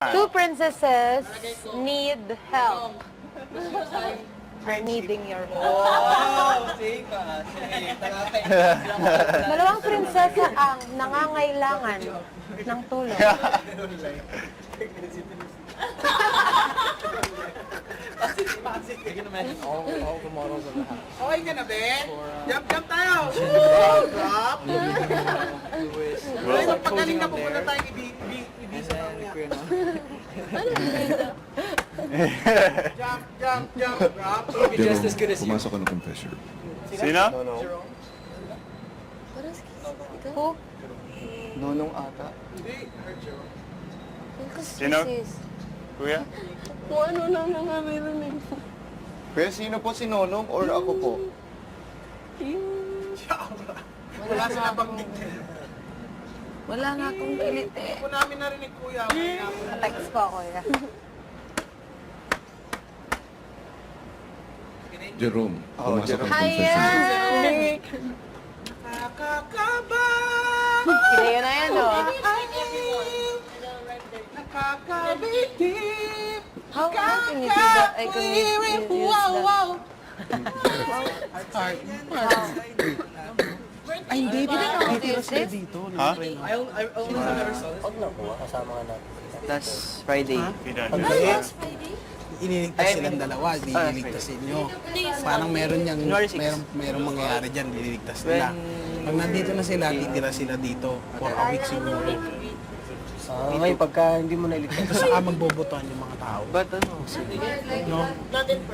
Two princesses need help. Are needing your help. Dalawang prinsesa ang nangangailangan ng tulong. Okay ka na, Ben? Jump tayo! Drop! Ay, pagaling na pupunta tayo ibisa mamaya. Jump, drop. Just as good as you. Pumasok ka ng confession. Sino? Who? Nonong ata. Hindi, her Jerome. Sino? Kuya? Kung ano lang nangangailangan. Pero sino po, si Nonong or ako po? Wala sila banggit. Wala nga akong kilit eh. Kung namin narinig, kuya, may namin. Text ko ako ya. Jerome, pumasok ka ng Hiya! confession. Nakakaba! Kaya na yan oh. Nakakabitip! How can you do that? I can use that. Ay, hindi. Titira sila dito. Ha? Last Friday. Iniligtas silang dalawa, di iniligtas inyo. Parang meron merong mangyayari dyan, iniligtas nila. Pag nandito na sila, titira sila dito for a week siguro. Ngayon, pagka hindi mo nailigtas. Tapos saka magbobotohan yung mga tao. But ano, No?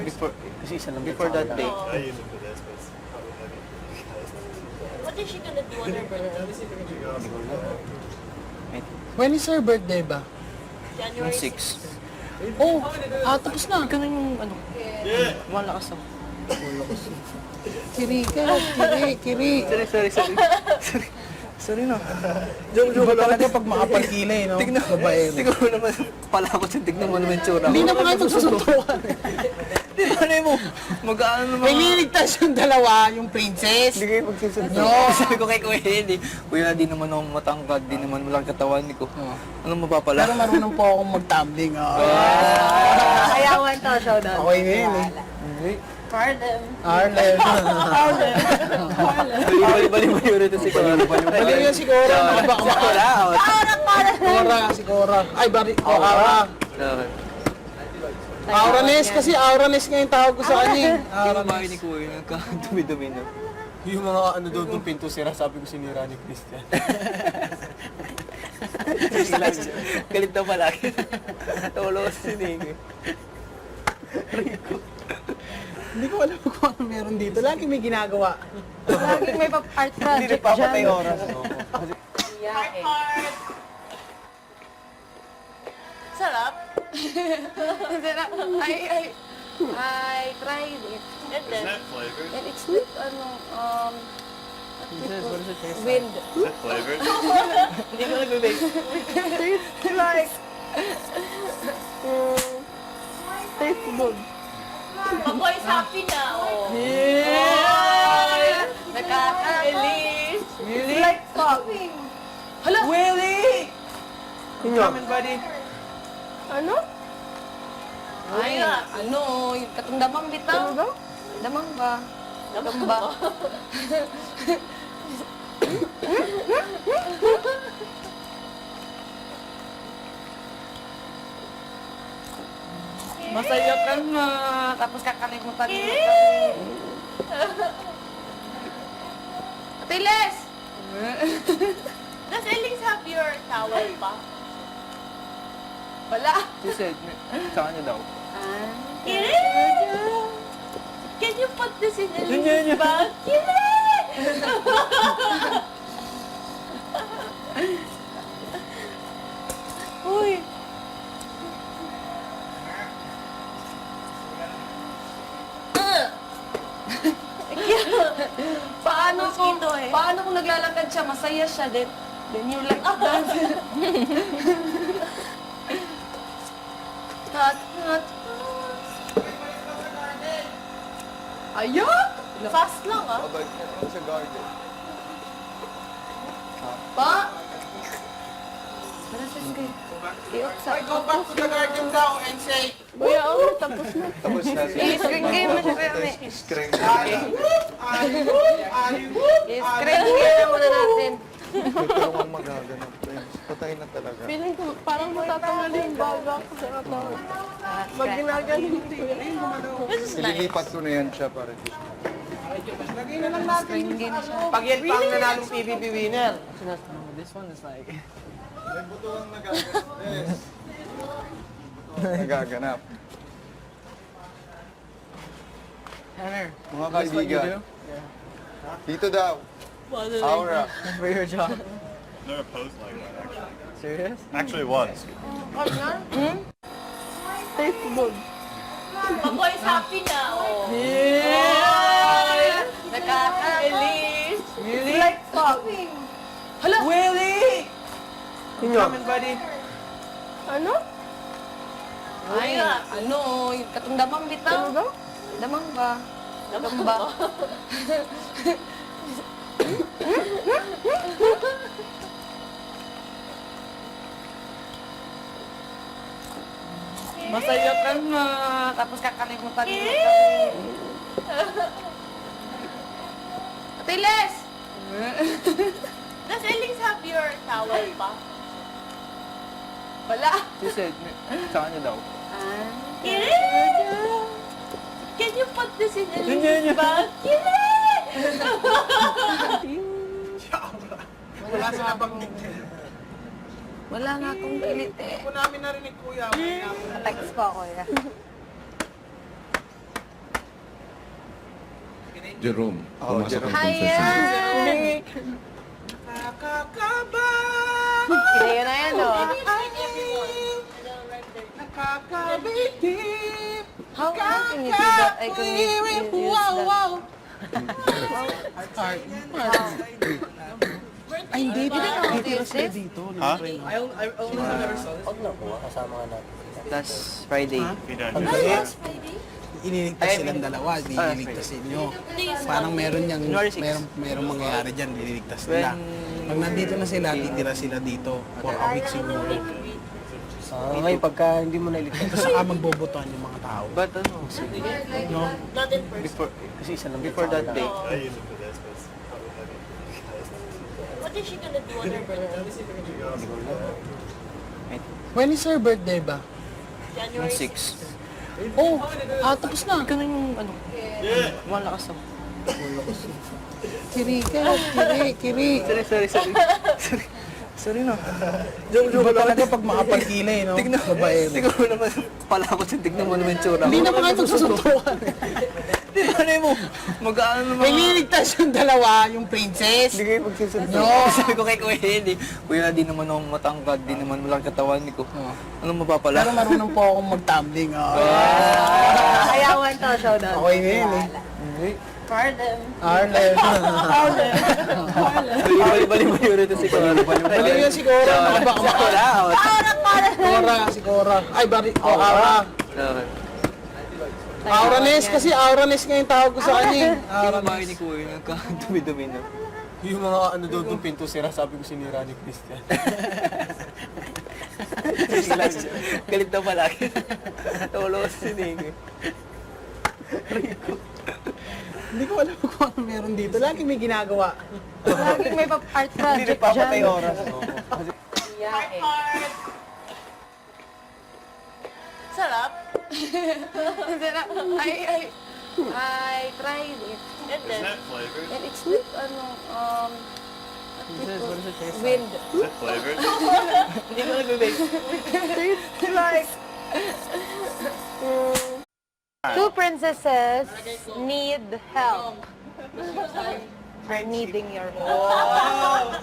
before, kasi isa lang before that day. What is she gonna do on her birthday? When is her birthday ba? Yung 6. Oh, tapos na. Ikaw na yung ano, malakas ako. Kiri. Sorry na. Iba talaga pag makapagkilay, no? Tignan mo naman, pala ako sa tignan mo naman tsura ko. Hindi naman kayo magsusuntukan. Tignan mo, mag-ano naman. May niligtas yung dalawa, yung princess. Hindi kayo magsusunod. No. Sabi ko kay Kuya hindi. Kuya, di naman ako matangkad, di naman malaki katawan ko. Anong mapapala? Pero marunong po akong mag-tumbling. Ayawan to, showdown. Okay na yun eh. Pardon. Arlen. Bali-bali rin ito si Kuya. Bali yun si Cora. Baka si Cora. Ay, Aura. Auranes kasi Auranes nga yung tawag ko sa kanya. Yung bahay ni Kuya, nagka-dumi-dumi na. Yung mga ano doon ng pinto sira, sabi ko sinira ni Christian. Galit daw palagi. Tawalo ko sa sinig. Hindi ko alam kung ano meron dito. Lagi may ginagawa. Laging may art Hindi project nagpapatay dyan. oras. Sarap. I tried it. And then, flavored? And it's with, wind. Is it flavored? Hindi ko nag-bake. It's like, taste good. Makoy's happy na. Oh. Nakaka-release. It's like talking. Hala! Willie! Come in, buddy. Ano? Ay, ano, yung katong damang bitaw. Damang ba? Damang ba? Masaya ka na. Tapos kakalimutan mo kami. Atiles! Does Elise have your towel pa? Wala. She said, sa kanya daw. Kiri! Can you put this in Elise's bag? Kiri! Uy! Paano kung naglalakad siya, masaya siya, then you like dance. Hot. Ayun! Fast lang ah. Sa garden. Pa! Tara, sis kayo. Ay, go back to the garden daw and say, Kuya, tapos na. Tapos na siya. I-screen game mo siya, kami. Screen. I-screen game muna natin. Tulungan magaganap. Patay na talaga. Feeling ko parang matatanggal yung baga ko sa katawan. Pag ginagaling ko yun. This is nice. Ililipat ko na yan siya para lagay na lang natin. Screen game siya. Pag yan pa ang nanalong PBB winner. This one is like, nagaganap. Tanner, Mga kaibigan. Dito daw. Aura. for your job. Never posed like that, actually. Serious? Actually was. Facebook. Ako is happy na, oh. Nakaka-release. Really? Like fucking. Hala! Willie! Inyo. buddy. Ano? Ay, ano, yung katong damang bitaw. Damang ba? Damang ba? Masaya ka na. Tapos kakalimutan mo kami. Atiles! Does Elise have your towel pa? Wala. She said, sa kanya daw. Kiri! Can you put this in Elise's bag? Kiri! Wala sa nabanggit. Wala nga akong galit eh. Kung namin narinig kuya, Text ko ako ya. Jerome, Oh, pumasok ka ng Hiya! confession. nakakaba, Kinayo na yan, oh. nakakabitip, How can you do that? I can use that. Heart. Ay, hindi. Dito sila dito. Huh? Last Friday. You don't Pag do galit, Friday? iniligtas silang dalawa, di iniligtas inyo. Parang meron merong mangyayari dyan, iniligtas nila. Pag nandito na sila, titira sila dito for a week siguro. Ngayon, pagka hindi mo nailigtas. Tapos saka magbobotohan yung mga tao. But ano, No? Not in person. before, Kasi isa lang. before that day, I use it for this, but What is she gonna do on her birthday? When is her birthday ba? January 6. Oh, tapos na. Ikaw na yung ano, malakas na. Kiri. Sorry na. Joke talaga pag makapagkilay, no? Tignan Babaero. mo naman, pala ko sa tignan mo naman yung tsura. Hindi naman kayo magsusuntukan. Ano mo, mag-ano naman. May niligtas yung dalawa, yung princess. Hindi kayo magsusunod. No. Sabi ko kay Kuya Eddie, Kuya, di naman ako matangkad, di naman malaki katawan ko. Ano mapapala? Pero marunong po akong mag-tumbling. Ayawan to, showdown. Okay na yun eh. Pardon. Arlen. Bali-bali ito si Kuya. Bali yun si Cora. Baka si Cora. Ay, Aura. Auranes kasi Auranes nga yung tawag ko sa kanya. Yung babae ni Kuya, nagka-dumi-dumi na. Yung mga ano doon ng pinto sira, sabi ko sinira ni Christian. Galit daw palagi. Tawalo ko sa sinig. Hindi ko alam kung ano meron dito. Lagi may ginagawa. Laging may art Hindi project nagpapatay dyan. oras. Sarap. I tried it. And then, Isn't it flavored? And it's with, wind. Is it flavored? Hindi mo nag-bake. It's like, two princesses need help. Are needing your help.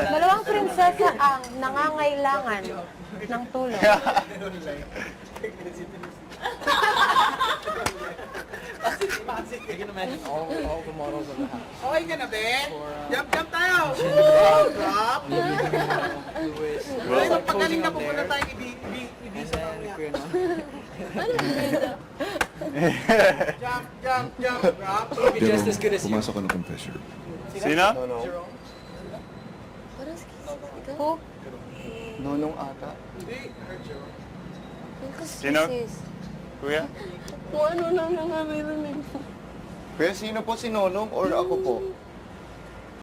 Dalawang prinsesa ang nangangailangan ng tulong. Okay ka na, Ben? Jump tayo! Drop! Well, Pagaling na pupunta tayo ibisa mamaya. Jump, drop. Jerome, pumasok ka ng confession. Sino? Who? Nonong ata. Sino? Kuya? Kung ano lang nangyari rin eh. Kuya, sino po si Nonong or ako po?